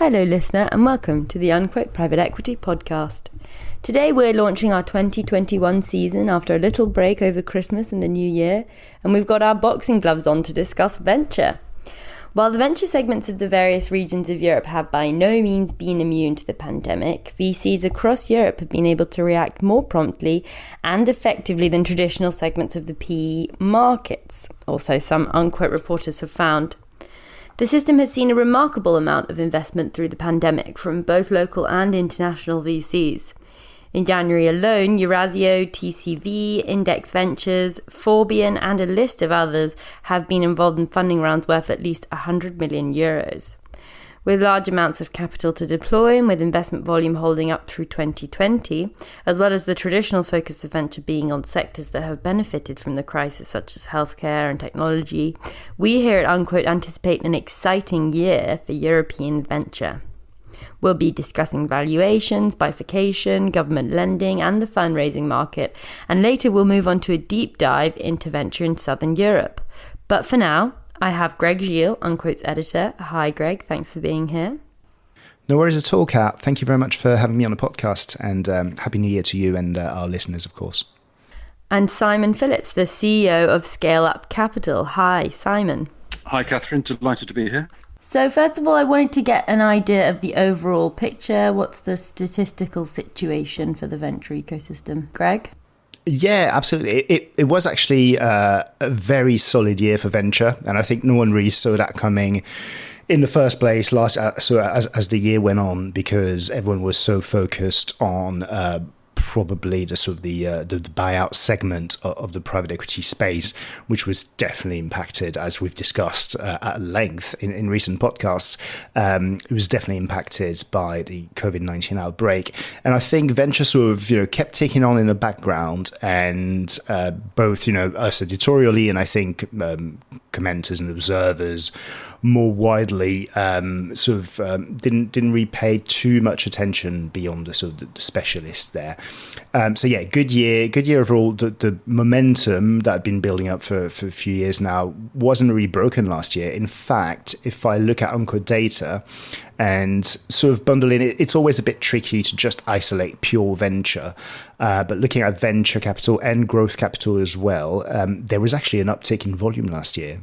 Hello listener and welcome to the Unquote Private Equity Podcast. Today we're launching our 2021 season after a little break over Christmas and the New Year, and we've got our boxing gloves on to discuss venture. While the venture segments of the various regions of Europe have by no means been immune to the pandemic, VCs across Europe have been able to react more promptly and effectively than traditional segments of the PE markets, also some Unquote reporters have found. The system has seen a remarkable amount of investment through the pandemic from both local and international VCs. In January alone, Eurazeo, TCV, Index Ventures, Forbion and a list of others have been involved in funding rounds worth at least 100 million euros. With large amounts of capital to deploy and with investment volume holding up through 2020, as well as the traditional focus of venture being on sectors that have benefited from the crisis such as healthcare and technology, we here at Unquote anticipate an exciting year for European venture. We'll be discussing valuations, bifurcation, government lending and the fundraising market, and later we'll move on to a deep dive into venture in Southern Europe. But for now, I have Greg Gilles, Unquote's editor. Hi Greg, thanks for being here. No worries at all, Kat. Thank you very much for having me on the podcast, and Happy New Year to you and our listeners, of course. And Simon Phillips, the CEO of Scale Up Capital. Hi, Simon. Hi, Catherine. Delighted to be here. So first of all, I wanted to get an idea of the overall picture. What's the statistical situation for the venture ecosystem? Greg? Yeah, absolutely. It was actually a very solid year for venture, and I think no one really saw that coming in the first place as the year went on, because everyone was so focused on probably the sort of the buyout segment of the private equity space, which was definitely impacted, as we've discussed at length in recent podcasts. It was definitely impacted by the COVID-19 outbreak, and I think venture sort of kept ticking on in the background, and both us editorially and I think commenters and observers more widely didn't really pay too much attention beyond the sort of the specialists there. So yeah, good year overall. The momentum that had been building up for a few years now wasn't really broken last year. In fact, if I look at Unquote data and sort of bundle in, it's always a bit tricky to just isolate pure venture. But looking at venture capital and growth capital as well, there was actually an uptick in volume last year.